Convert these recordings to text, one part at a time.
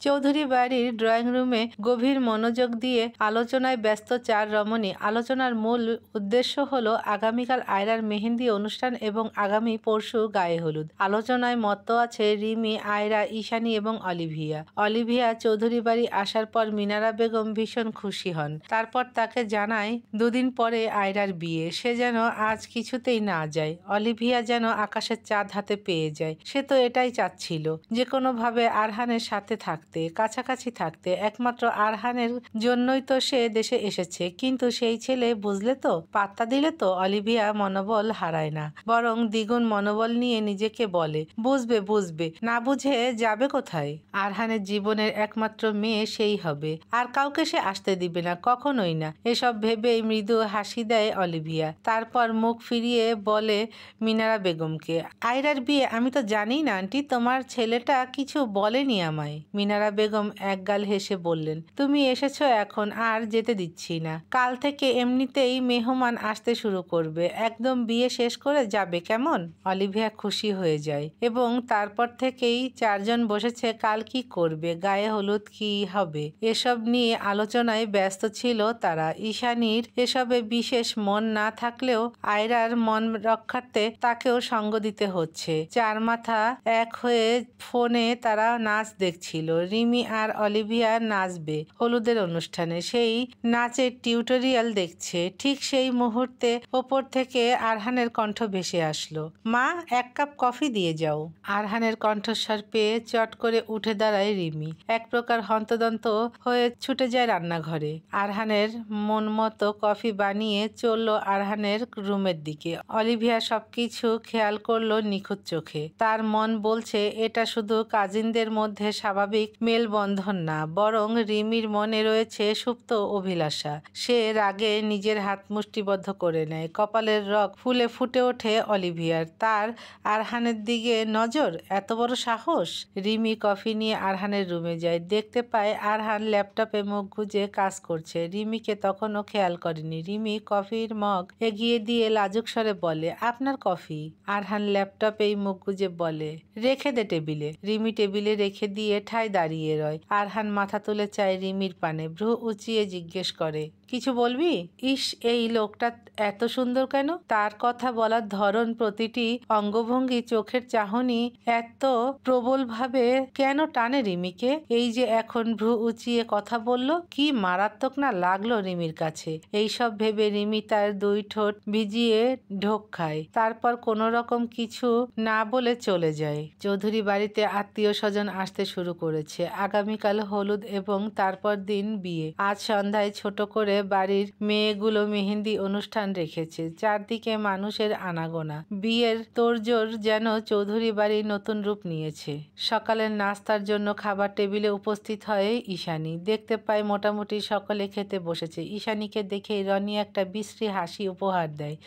চৌধুরী বাড়ির ড্রয়িং রুমে গভীর মনোযোগ দিয়ে আলোচনায় ব্যস্ত চার রমণী। আলোচনার মূল উদ্দেশ্য হলো আগামীকাল আয়রার মেহেন্দি অনুষ্ঠান এবং আগামী পরশু গায়ে হলুদ। আলোচনায় মত্ত আছে রিমি, আয়রা, ঈশানী এবং অলিভিয়া। অলিভিয়া চৌধুরী বাড়ি আসার পর মিনারা বেগম ভীষণ খুশি হন। তারপর তাকে জানায় দুদিন পরে আয়রার বিয়ে, সে যেন আজ কিছুতেই না যায়। অলিভিয়া যেন আকাশের চাঁদ হাতে পেয়ে যায়। সে তো এটাই চাচ্ছিল, যে কোনোভাবে আরহানের সাথে থাকতে, কাছাকাছি থাকতে। একমাত্র আরহানের জন্যই তো সে দেশে এসেছে। কিন্তু সেই ছেলে বুঝলে তো, পাত্তা দিলে তো। অলিভিয়া মনোবল হারায় না, বরং দ্বিগুণ মনোবল নিয়ে নিজেকে বলে, বুঝবে বুঝবে, না বুঝে যাবে কোথায়। আরহানের জীবনের একমাত্র মেয়ে সেই হবে, আর কাউকে সে আসতে দিবে না, কখনোই না। এসব ভেবেই মৃদু হাসি দেয় অলিভিয়া। তারপর মুখ ফিরিয়ে বলে মিনারা বেগমকে, আয়রার বিয়ে আমি তো জানি না আন্টি, তোমার ছেলেটা কিছু বলেনি আমায়। মিনারা বেগম একগাল হেসে বললেন, তুমি এসেছো এখন, আর যেতে দিচ্ছি না। কাল থেকে এমনিতেই মেহমান আসতে শুরু করবে, একদম বিয়ে শেষ করে যাবে, কেমন? অলিভিয়া খুশি হয়ে যায় এবং তারপর থেকেই চারজন বসেছে কাল কি করবে, গায়ে হলুদ কি হবে, এসব নিয়ে আলোচনায় ব্যস্ত ছিল তারা। ঈশানীর এসবে বিশেষ মন না থাকলেও আয়রার মন রক্ষার্থে তাকেও সঙ্গ দিতে হচ্ছে। চার মাথা এক হয়ে ফোনে তারা নাচ দেখছিল। রিমি আর অলিভিয়া নাচবে হলুদের অনুষ্ঠানে, সেই নাচের টিউটোরিয়াল দেখছে। ঠিক সেই মুহূর্তে ওপর থেকে আরহানের কণ্ঠ ভেসে আসলো, মা এক কাপ কফি দিয়ে যাও। আরহানের কণ্ঠস্বর পেয়ে চট করে উঠে দাঁড়ায় রিমি। এক প্রকার হন্তদন্ত হয়ে ছুটে যায় রান্নাঘরে। আরহানের মন মতো কফি বানিয়ে চলল আরহানের রুমের দিকে। অলিভিয়া সবকিছু খেয়াল করলো নিখুঁত চোখে। তার মন বলছে এটা শুধু কাজিনদের মধ্যে স্বাভাবিক মেলবন্ধন না, বরং রিমির মনে রয়েছে সুপ্ত অভিলাষা। সে রাগে নিজের হাত মুষ্টিবদ্ধ করে নেয়। কপালের রগ ফুলে ফুটে ওঠে অলিভিয়ার। তার আরহানের দিকে নজর, এত বড় সাহস! রিমি কফি নিয়ে আরহানের রুমে যায়। দেখতে পায় আরহান ল্যাপটপে মুখ গুজে কাজ করছে। রিমিকে তখনও খেয়াল করেনি। রিমি কফির মগ এগিয়ে দিয়ে লাজুক স্বরে বলে, আপনার কফি। আরহান ল্যাপটপেই মুখ গুজে বলে, রেখে দে টেবিলে। রিমি টেবিলে রেখে দিয়ে ঠায় দাঁড়িয়ে রয়। আরহান মাথা তুলে চায় রিমির পানে, ভ্রু উঁচিয়ে জিজ্ঞেস করে, কিছু বলবি? ইস, এই লোকটা এত সুন্দর কেন? তার কথা বলার ধরন, প্রতিটি অঙ্গভঙ্গি, চোখের চাহনি এত প্রবলভাবে কেন টানে রিমিকে? এই যে এখন ভ্রু উঁচিয়ে কথা বলল, কি মারাত্মক না লাগলো রিমির কাছে। এইসব ভেবে রিমি তার দুই ঠোঁট ভিজিয়ে ঢোক খায়। তারপর কোনো রকম কিছু না বলে চলে যায়। চৌধুরী বাড়িতে আত্মীয় স্বজন আসতে শুরু করেছে। আগামীকাল হলুদ এবং তারপর দিন বিয়ে। আজ সন্ধ্যায় ছোট করে বাড়ির মেয়েগুলো মেহেন্দি অনুষ্ঠান রেখেছে। চারদিকে মানুষের আনাগোনা। বিয়ের তোড়জোড় যেন চৌধুরী বাড়ির নতুন রূপ নিয়েছে। সকালের নাস্তার জন্য খাবার টেবিলে উপস্থিত হয় ঈশানী। দেখতে পায় মোটামুটি সকলে খেতে বসেছে। ঈশানীকে দেখে রনি একটা বিশ্রী হাসি উপহার দেয়।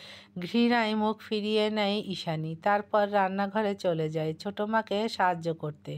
ঘৃণায় মুখ ফিরিয়ে নেয় ঈশানী। তারপর রান্নাঘরে চলে যায় ছোট মাকে সাহায্য করতে।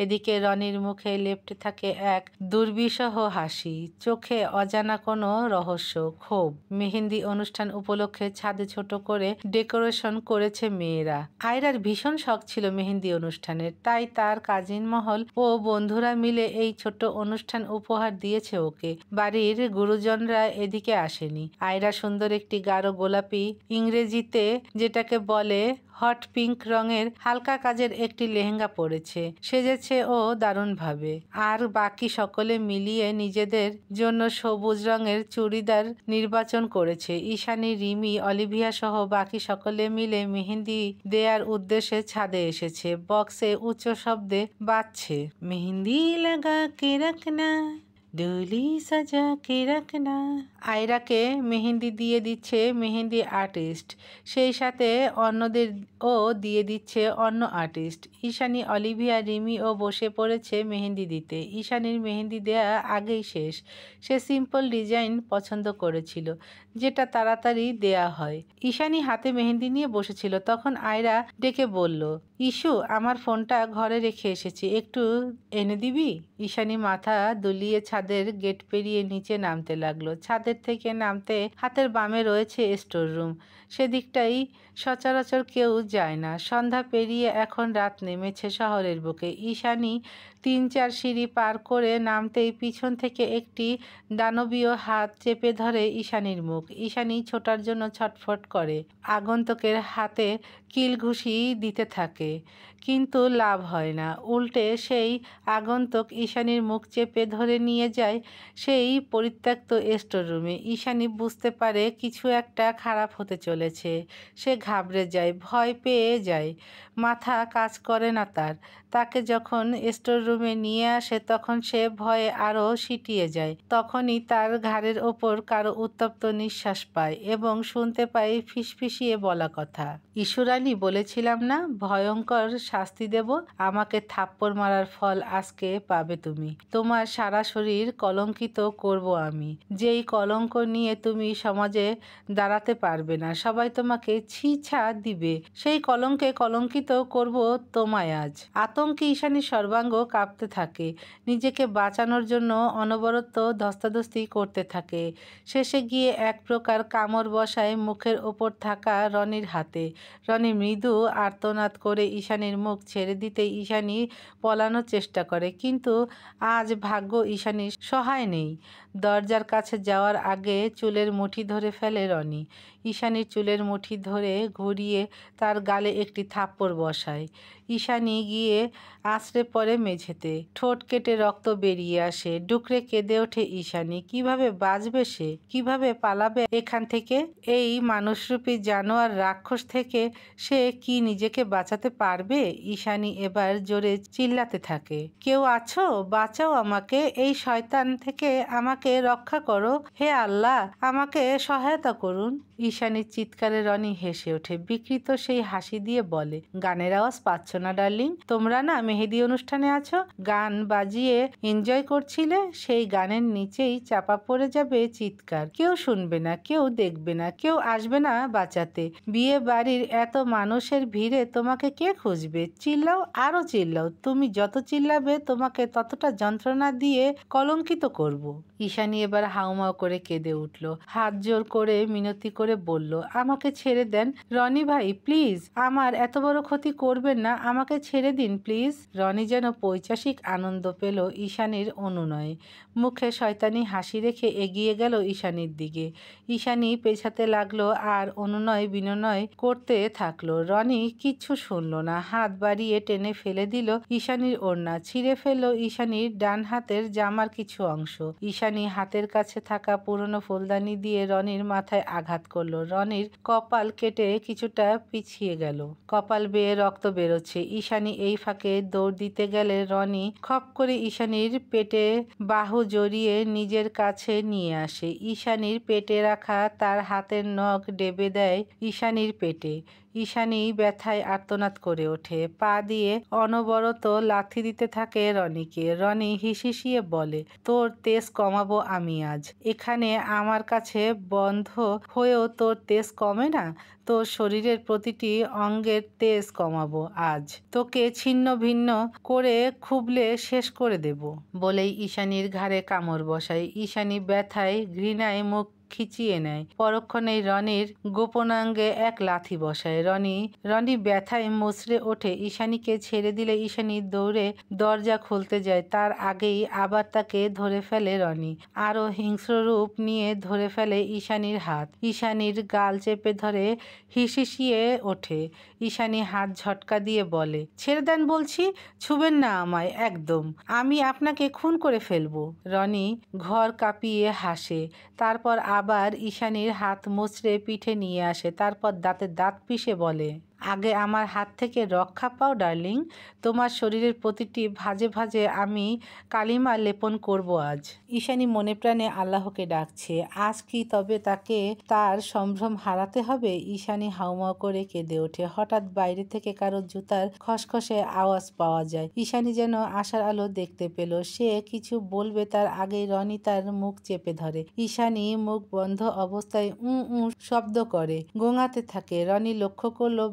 এদিকে রনির মুখে লেপ্টে থাকে এক দুর্বিষহ হাসি, চোখে অজানা কোনো রহস্য, ক্ষোভ। মেহেন্দি অনুষ্ঠান উপলক্ষে ছাদে ছোট করে ডেকোরেশন করেছে মেয়েরা। আয়রার ভীষণ শখ ছিল মেহেন্দি অনুষ্ঠানের, তাই তার কাজিন মহল ও বন্ধুরা মিলে এই ছোট্ট অনুষ্ঠান উপহার দিয়েছে ওকে। বাড়ির গুরুজনরা এদিকে আসেনি। আয়রা সুন্দর একটি গাঢ় গোলাপি, ইংরেজিতে যেটাকে বলে হট পিঙ্ক রঙের হালকা কাজের একটি লেহেঙ্গা পরেছে। সেজেছে ও দারুণভাবে। আর বাকি সকলে মিলিয়ে নিজেদের জন্য সবুজ রঙের চুড়িদার নির্বাচন করেছে। ঈশানী, রিমি, অলিভিয়া সহ বাকি সকলে মিলে মেহেন্দি দেয়ার উদ্দেশ্যে ছাদে এসেছে। বক্সে উচ্চ শব্দে বাজছে, মেহেন্দি লাগা কে রাখনা, ডোলি সাজা কে রাখনা। আয়রাকে মেহেন্দি দিয়ে দিচ্ছে মেহেন্দি আর্টিস্ট, সেই সাথে অন্যদেরও দিয়ে দিচ্ছে অন্য আর্টিস্ট। ঈশানী, অলিভিয়া, রিমিও বসে পড়েছে মেহেন্দি দিতে। ঈশানীর মেহেন্দি দেয়া আগেই শেষ। সে সিম্পল ডিজাইন পছন্দ করেছিল, যেটা তাড়াতাড়ি দেয়া হয়। ঈশানী হাতে মেহেন্দি নিয়ে বসেছিল। তখন আয়রা ডেকে বলল, ইস্যু, আমার ফোনটা ঘরে রেখে এসেছি, একটু এনে দিবি? ঈশানী মাথা দুলিয়ে ছাদের গেট পেরিয়ে নিচে নামতে লাগলো। ছাদের থেকে নামতে হাতের বামে রয়েছে স্টোর রুম, সেদিকটাই সচরাচর কেউ যায় না। সন্ধ্যা পেরিয়ে এখন রাত নেমেছে শহরের বুকে। ঈশানী ৩-৪ সিঁড়ি পার করে নামতেই পিছন থেকে একটি দানবীয় হাত চেপে ধরে ঈশানীর মুখ। ঈশানী ছোটার জন্য ছটফট করে, আগন্তুকের হাতে কিল ঘুষি দিতে থাকে, কিন্তু লাভ হয় না। উল্টে সেই আগন্তুক ঈশানীর মুখ চেপে ধরে নিয়ে যায় সেই পরিত্যক্ত স্টোর রুমে। ঈশানী বুঝতে পারে কিছু একটা খারাপ হতে চলেছে। সে ঘাবড়ে যায়, ভয় পেয়ে যায়, মাথা কাজ করে না তার। তাকে যখন স্টোর রুমে নিয়ে আসে তখন সে ভয়ে আরও সিটিয়ে যায়। তখনই তার ঘাড়ের ওপর কারো উত্তপ্ত নিঃশ্বাস পায় এবং শুনতে পায় ফিসফিসিয়ে বলা কথা, ঈশ্বরানী, বলেছিলাম না ভয়ঙ্কর শাস্তি দেব? আমাকে থাপ্পড় মারার ফল আজকে পাবে তুমি। তোমার সারা শরীর কলঙ্কিত করব আমি, যেই কলঙ্ক নিয়ে তুমি সমাজে দাঁড়াতে পারবে না। সবাই তোমাকে ছিছা দিবে, সেই কলঙ্কে কলঙ্কিত করব তোমায় আজ। আতঙ্কে ঈশানীর সর্বাঙ্গ কাঁপতে থাকে, নিজেকে বাঁচানোর জন্য অনবরত ধস্তাধস্তি করতে থাকে। শেষে গিয়ে এক প্রকার কামড় বসায় মুখের ওপর থাকা রনির হাতে। রনি মৃদু আর্তনাদ করে ঈশানীর মুখ ছেড়ে দিতে ঈশানী পলানোর চেষ্টা করে, কিন্তু আজ ভাগ্য ঈশানীর সহায় নেই। দরজার কাছে যাওয়ার আগে চুলের মুঠি ধরে ফেলে রনি। ঈশানীর চুলের মুঠি ধরে ঘুরিয়ে তার গালে একটি থাপ্পড় বসায়। ঈশানী গিয়ে আছড়ে পড়ে মেঝেতে, ঠোঁট কেটে রক্ত বেরিয়ে আসে। ডুকরে কেঁদে ওঠে ঈশানী। কিভাবে বাঁচবে সে? কিভাবে পালাবে এখান থেকে? এই মানুষরূপী জানোয়ার রাক্ষস থেকে সে কি নিজেকে বাঁচাতে পারবে? ঈশানী এবার জোরে চিল্লাতে থাকে, কেউ আছো? বাঁচাও আমাকে, এই শয়তান থেকে আমাকে রক্ষা করো, হে আল্লাহ, আমাকে সহায়তা করুন। ঈশানীর চিৎকারে রনি হেসে ওঠে, বিকৃত সেই হাসি দিয়ে বলে, গানের আওয়াজ পাচ্ছ না ডার্লিং? তোমরা না মেহেদি অনুষ্ঠানে আছো, গান বাজিয়ে এনজয় করছিলে, সেই গানের নিচেই চাপা পড়ে যাবে চিৎকার। কেউ শুনবে না, কেউ দেখবে না, কেউ আসবে না বাঁচাতে। বিয়ে বাড়ির এত মানুষের ভিড়ে তোমাকে কে খুঁজবে? চিল্লাও, আরো চিল্লাও, তুমি যত চিল্লাবে তোমাকে ততটা যন্ত্রণা দিয়ে কলঙ্কিত করব। ঈশানী এবার হাউমাউ করে কেঁদে উঠল, হাত জোর করে মিনতি করে বলল, আমাকে ছেড়ে দেন রনি ভাই, প্লিজ, আমার এত বড় ক্ষতি করবেন না, আমাকে ছেড়ে দিন প্লিজ। রনি যেন পৈশাসিক আনন্দ পেল ঈশানীর অনুনয়ে। মুখে শয়তানি হাসি রেখে এগিয়ে গেল ঈশানীর দিকে। ঈশানী পেছাতে লাগলো আর অনুনয় বিনয় করতে থাকলো। রনি কিচ্ছু শুনল না, হাত বাড়িয়ে টেনে ফেলে দিল ঈশানীর ওড়না, ছিঁড়ে ফেলল ঈশানীর ডান হাতের জামার কিছু অংশ। ঈশানী হাতের কাছে থাকা পুরনো ফুলদানি দিয়ে রনির মাথায় আঘাত করলো। রনির কপাল কেটে কিছুটা পিছিয়ে গেল, কপাল বেয়ে রক্ত বেরোচ্ছে। ঈশানী এই ফাঁকে দৌড় দিতে গেলে রনি খপ করে ঈশানীর পেটে বাহু জড়িয়ে নিজের কাছে নিয়ে আসে। ঈশানীর পেটে রাখা তার হাতের নখ ডেবে দেয় ঈশানীর পেটে। ঈশানী ব্যথায় আর্তনাদ করে ওঠে, পা দিয়ে অনবরত লাথি দিতে থাকে রনিকে। রনি হিসিয়ে বলে, তোর তেজ কমাবো আমি আজ। এখানে আমার কাছে বন্ধ হয়েও তোর তেজ কমে না? তোর শরীরের প্রতিটি অঙ্গের তেজ কমাবো আজ, তোকে ছিন্ন ভিন্ন করে খুবলে শেষ করে দেব। বলেই ঈশানীর ঘাড়ে কামড় বসায়। ঈশানী ব্যথায় ঘৃণায় মুখ খিচিয়ে নেয়। পরক্ষণেই রনির গোপনাঙ্গে এক লাথি বসায়। রনি ব্যথায় মুচড়ে ওঠে। ঈশানীকে ছেড়ে দিলে ঈশানী দৌড়ে দরজা খুলতে যায়, তার আগেই আবার তাকে ধরে ফেলে রনি। আরো হিংস্র রূপ নিয়ে ধরে ফেলে ঈশানীর হাত। ঈশানীর গাল চেপে ধরে হিসিয়ে ওঠে। ঈশানী হাত ঝটকা দিয়ে বলে, ছেড়ে দেন বলছি, ছুবেন না আমায় একদম, আমি আপনাকে খুন করে ফেলবো। রনি ঘর কাঁপিয়ে হাসে, তারপর আবার ঈশানীর হাত মুচড়ে পিঠে নিয়ে আসে, তারপর দাঁতে দাঁত পিষে বলে, আগে আমার হাত থেকে রক্ষা পাও ডার্লিং, তোমার শরীরের প্রতিটি ভাঁজে ভাঁজে আমি কালিমা লেপন করব আজ। ঈশানী মনে প্রাণে আল্লাহকে ডাকছে, আজ কি তবে তাকে তার সম্ভ্রম হারাতে হবে? ঈশানী হাউমাউ করে কেঁদে ওঠে। হঠাৎ বাইরে থেকে কারো জুতার খসখসে আওয়াজ পাওয়া যায়। ঈশানী যেন আশার আলো দেখতে পেল। সে কিছু বলবে তার আগেই রনি তার মুখ চেপে ধরে। ঈশানী মুখ বন্ধ অবস্থায় শব্দ করে গোঙাতে থাকে। রনি লক্ষ্য করলো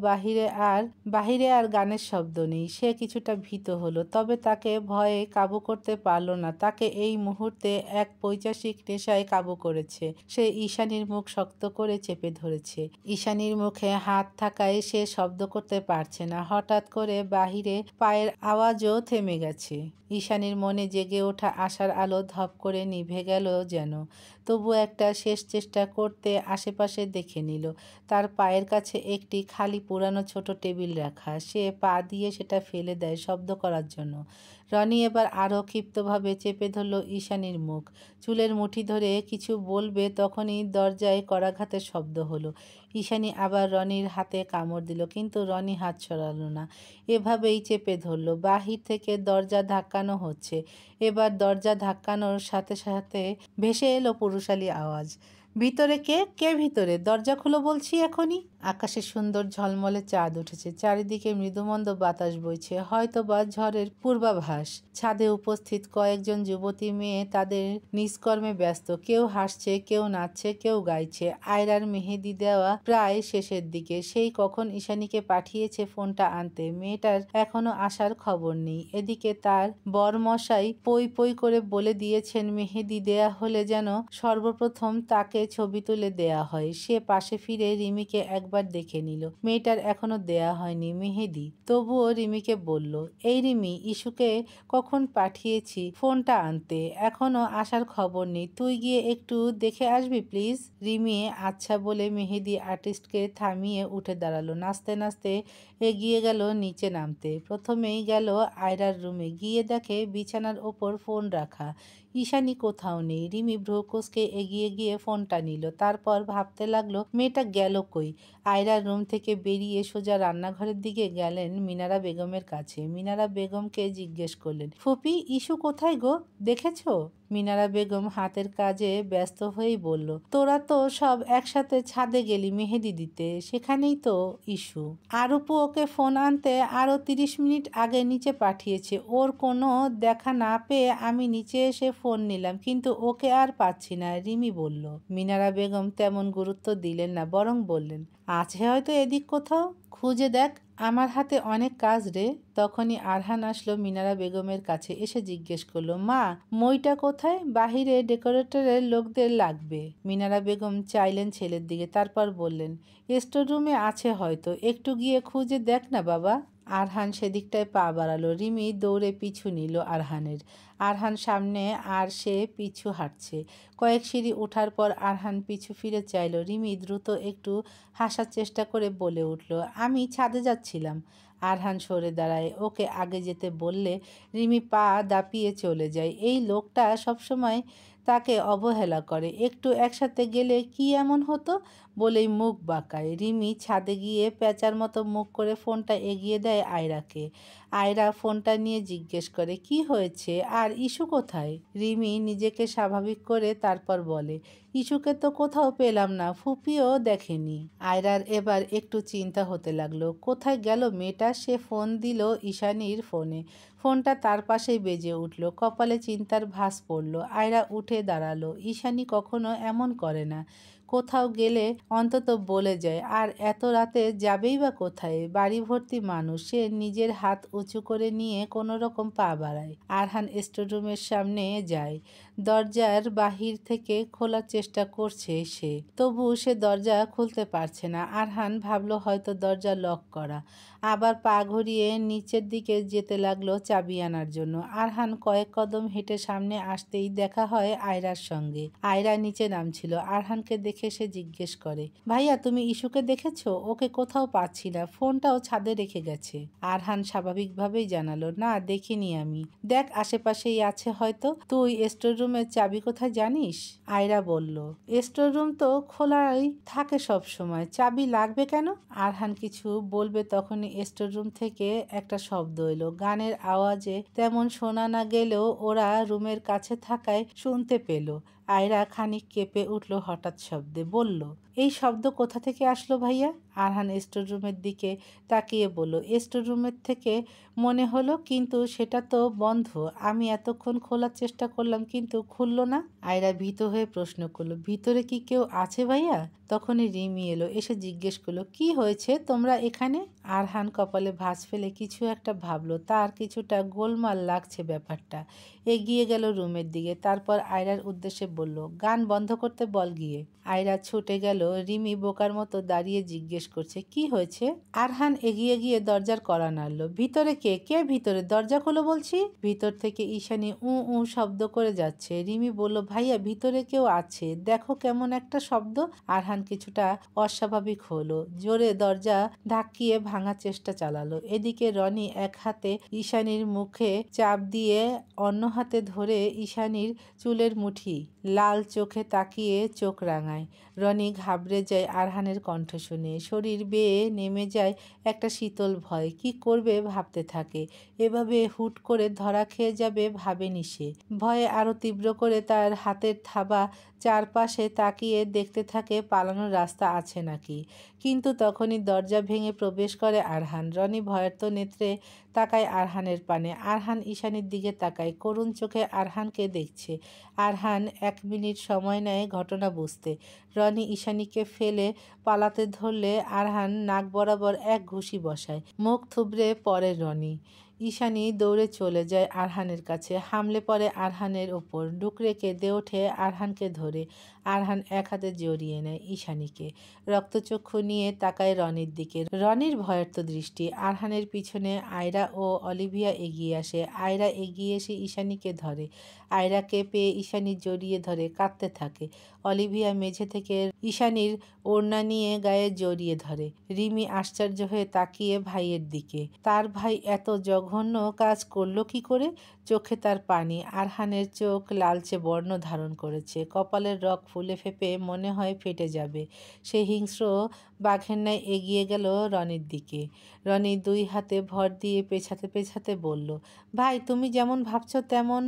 বাহিরে আর গানের শব্দ নেই। সে কিছুটা ভীত হলো, তবে তাকে ভয়ে কাবু করতে পারল না। তাকে এই মুহূর্তে এক পৈশাচিক নেশায় কাবু করেছে। সে ঈশানীর মুখ শক্ত করে চেপে ধরেছে। ঈশানীর মুখে হাত থাকায় সে শব্দ করতে পারছে না। হঠাৎ করে বাহিরে পায়ের আওয়াজও থেমে গেছে। ঈশানীর মনে জেগে ওঠা আশার আলো ধপ করে নিভে গেল যেন। তবু একটা শেষ চেষ্টা করতে আশেপাশে দেখে নিল। তার পায়ের কাছে একটি খালি পুরানো ছোট টেবিল রাখা। সে পা দিয়ে সেটা ফেলে দেয় শব্দ করার জন্য। রনি এবার আরও ক্ষিপ্তভাবে চেপে ধরল ঈশানীর মুখ। চুলের মুঠি ধরে কিছু বলবে তখনই দরজায় করাঘাতের শব্দ হলো। ঈশানী আবার রনির হাতে কামড় দিল, কিন্তু রনি হাত সরালো না। এভাবেই চেপে ধরল। বাহির থেকে দরজা ধাক্কানো হচ্ছে। এবার দরজা ধাক্কানোর সাথে সাথে ভেসে এলো পুরুষালী আওয়াজ। ভিতরে কে? কে ভিতরে? দরজা খুলো বলছি এখনই। আকাশে সুন্দর ঝলমলে চাঁদ উঠেছে। চারিদিকে মৃদুমন্দ বাতাস বইছে, হয়তো বা ঝড়ের পূর্বাভাস। ছাদে উপস্থিত কয়েকজন যুবতী মেয়ে তাদের নিষ্কর্মে ব্যস্ত। কেউ হাসছে, কেউ নাচছে, কেউ গাইছে। আয়রার মেহেদি দেওয়া প্রায় শেষের দিকে। সেই কখন ঈশানীকে পাঠিয়েছে ফোনটা আনতে। মেয়েটার এখনো আসার খবর নেই। এদিকে তার বরমশাই পই পই করে বলে দিয়েছেন মেহেদি দেয়া হলে যেন সর্বপ্রথম তাকে ছবি তুলে দেয়া হয়। সে পাশে ফিরে রিমিকে একবার দেখে নিল। মেয়েটার এখনো দেয়া হয়নি মেহেদি। তবুও রিমিকে বলল, এই রিমি, ইস্যুকে কখন পাঠিয়েছি ফোনটা আনতে, এখনো আসার খবর নেই। তুই গিয়ে একটু দেখে আসবি প্লিজ। রিমি আচ্ছা বলে মেহেদি আর্টিস্টকে থামিয়ে উঠে দাঁড়ালো। নাচতে নাচতে এগিয়ে গেল নিচে নামতে। প্রথমেই গেল আয়রার রুমে। গিয়ে দেখে বিছানার ওপর ফোন রাখা। ঈশানী কোথাও নেই। রিমি ভ্রুকুঁচকে এগিয়ে গিয়ে ফোনটা নিল। তারপর ভাবতে লাগলো মেয়েটা গেল কই। আয়রার রুম থেকে বেরিয়ে সোজা রান্নাঘরের দিকে গেলেন মিনারা বেগমের কাছে। মিনারা বেগমকে জিজ্ঞেস করলেন, ফুপি, ইস্যু কোথায় গো? দেখেছো? মিনারা বেগম হাতের কাজে ব্যস্ত হয়েই বলল, তোরা তো সব একসাথে ছাদে গেলি মেহেদি দিতে, সেখানেই তো ইস্যু। আরুপু ওকে ফোন আনতে আরও 30 মিনিট আগে নিচে পাঠিয়েছে। ওর কোনো দেখা না পেয়ে আমি নিচে এসে ফোন নিলাম, কিন্তু ওকে আর পাচ্ছি না, রিমি বলল। মিনারা বেগম তেমন গুরুত্ব দিলেন না, বরং বললেন, আছে হয়তো এদিক কোথাও, খুঁজে দেখ। আমার হাতে অনেক কাজ রে। তখনই আরহান আসলো মিনারা বেগমের কাছে। এসে জিজ্ঞেস করলো, মা, মইটা কোথায়? বাহিরে ডেকোরেটরের লোকদের লাগবে। মিনারা বেগম চাইলেন ছেলের দিকে, তারপর বললেন, স্টোর রুমে আছে হয়তো, একটু গিয়ে খুঁজে দেখ না বাবা। আরহান সেদিকটায় পা বাড়ালো। রিমি দৌড়ে পিছু নিল আরহানের। আরহান সামনে আর সে পিছু হাঁটছে। কয়েক সিঁড়ি ওঠার পর আরহান পিছু ফিরে চাইল। রিমি দ্রুত একটু হাসার চেষ্টা করে বলে উঠল, আমি ছাদে যাচ্ছিলাম। আরহান সরে দাঁড়ায়। ওকে আগে যেতে বললে রিমি পা দাপিয়ে চলে যায়। এই লোকটা সবসময় তাকে অবহেলা করে। একটু একসাথে গেলে কি এমন হতো বলেই মুখ বাঁকায়। রিমি ছাদে গিয়ে প্যাঁচার মতো মুখ করে ফোনটা এগিয়ে দেয় আয়রাকে। আয়রা ফোনটা নিয়ে জিজ্ঞেস করে, কি হয়েছে আর ইস্যু কোথায়? রিমি নিজেকে স্বাভাবিক করে তারপর বলে, ইস্যুকে তো কোথাও পেলাম না, ফুপিও দেখেনি। আয়রার এবার একটু চিন্তা হতে লাগলো। কোথায় গেল মেয়েটা? সে ফোন দিল ঈশানীর ফোনে। ফোনটা তার পাশেই বেজে উঠল। কপালে চিন্তার ভাঁজ পড়ল। আয়রা উঠে দাঁড়ালো। ঈশানী কখনো এমন করে না। কোথাও গেলে অন্তত বলে যায়। আর এত রাতে যাবেই বা কোথায়? বাড়ি ভর্তি মানুষ। সে নিজের হাত উঁচু করে নিয়ে কোনো রকম পা বাড়ায়। আরহান স্টোররুমের সামনে যায়। দরজার বাহির থেকে খোলার চেষ্টা করছে সে, তবু সে দরজা খুলতে পারছে না। আরহান ভাবলো হয়তো দরজা লক করা। আবার পা ঘুরিয়ে নিচের দিকে যেতে লাগলো চাবি আনার জন্য। আরহান কয়েক কদম হেঁটে সামনে আসতেই দেখা হয় আয়রার সঙ্গে। আয়রা নিচে নামছিল। আরহানকে দেখে সে জিজ্ঞেস করে, ভাইয়া, তুমি ইস্যুকে দেখেছো? ওকে কোথাও পাচ্ছি না, ফোনটাও ছাদে রেখে গেছে। আরহান স্বাভাবিকভাবেই জানালো, না, দেখিনি আমি। দেখ, আশেপাশেই আছে হয়তো। তুই স্টোর রুমের চাবি কোথায় জানিস? আয়রা বলল, স্টোর রুম তো খোলাই থাকে সব সময়, চাবি লাগবে কেন? আরহান কিছু বলবে তখনই স্টোর রুম থেকে একটা শব্দ এলো। গানের আওয়াজে তেমন শোনা না গেলেও ওরা রুমের কাছে থাকায় শুনতে পেল। আয়রা খানিক কেঁপে উঠল হঠাৎ শব্দে, বলল, এই শব্দ কোথা থেকে আসলো ভাইয়া? আরহান স্টোর রুমের দিকে তাকিয়ে বলল, স্টোর রুমের থেকে মনে হলো, কিন্তু সেটা তো বন্ধ। আমি এতক্ষণ খোলার চেষ্টা করলাম কিন্তু খুলল না। আয়রা ভীত হয়ে প্রশ্ন করলো, ভিতরে কি কেউ আছে ভাইয়া? তখনই রিমি এলো, এসে জিজ্ঞেস করলো, কি হয়েছে তোমরা এখানে? আরহান কপালে ভাঁজ ফেলে কিছু একটা ভাবলো, তার কিছুটা গোলমাল লাগছে ব্যাপারটা। এগিয়ে গেল রুমের দিকে, তারপর আয়রার উদ্দেশ্যে বলল, গান বন্ধ করতে বল গিয়ে। আয়রা ছুটে গেল। রিমি বোকার মতো দাঁড়িয়ে জিজ্ঞেস করছে, কি হয়েছে? আরহান এগিয়ে গিয়ে দরজার কড়া নাড়ল। ভিতরে কে? কে ভিতরে? দরজা খোলো বলছি। ভিতর থেকে ঈশানী উ শব্দ করে যাচ্ছে। রিমি বলল, ভাইয়া ভিতরে কেউ আছে, দেখো কেমন একটা শব্দ। আরহান কিছুটা অস্বাভাবিক হলো, জোরে দরজা ধাক্কিয়ে ভাঙার চেষ্টা চালালো। এদিকে রনি এক হাতে ঈশানীর মুখে চাপ দিয়ে অন্য হাতে ধরে ঈশানীর চুলের মুঠি, লাল চোখে তাকিয়ে চোখ রাঙায়। রনি ঘাবড়ে যায় আরহানের কণ্ঠ শুনে, শরীর বেয়ে নেমে যায় একটা শীতল ভয়। কি করবে ভাবতে থাকে। এভাবে হুট করে ধরা খেয়ে যাবে ভাবেনি সে। ভয়ে আরো তীব্র করে তার হাতের থাবা চারপাশে তাকিয়ে দেখতে থাকে পালানোর রাস্তা আছে নাকি। কিন্তু তখনই দরজা ভেঙে প্রবেশ করে আরহান। রনি ভয়ার্ত নেত্রে তাকায় আরহানের পানে। আরহান ঈশানীর দিকে তাকায়, করুণ চোখে আরহানকে দেখছে। আরহান 1 মিনিট সময় নেয় ঘটনা বুঝতে। রনি ঈশানীকে ফেলে পালাতে ধরলে আরহান নাক বরাবর এক ঘুষি বসায়। মুখ থুবড়ে পড়ে রনি। ঈশানী দৌড়ে চলে যায় আরহানের কাছে, হামলে পড়ে আরহানের ওপর, ডুকরে কেঁদে ওঠে আরহানকে ধরে। আরহান এক হাতে জড়িয়ে নেয় ঈশানীকে। রক্তচক্ষু নিয়ে তাকায় রনির দিকে। রনির ভয়ার্ত দৃষ্টি। আরহানের পিছনে আয়রা ও অলিভিয়া এগিয়ে আসে। আয়রা এগিয়ে এসে ঈশানীকে ধরে। আয়রাকে পেয়ে ঈশানী জড়িয়ে ধরে কাঁদতে থাকে। অলিভিয়া মেঝে থেকে ঈশানীর ওড়না নিয়ে গায়ে জড়িয়ে ধরে। রিমি আশ্চর্য হয়ে তাকিয়ে ভাইয়ের দিকে। তার ভাই এত জঘন্য কাজ করলো কি করে? চোখে তার পানি। আরহানের চোখ লালচে বর্ণ ধারণ করেছে, কপালের রগ ফুলে ফেপে মনে হয় ফেটে যাবে। সে হিংস্র বাঘের ন্যায় এগিয়ে গেল রনির দিকে। রনি 2 হাতে ভর দিয়ে পেছাতে পেছাতে বলল, ভাই তুমি যেমন ভাবছ তেমন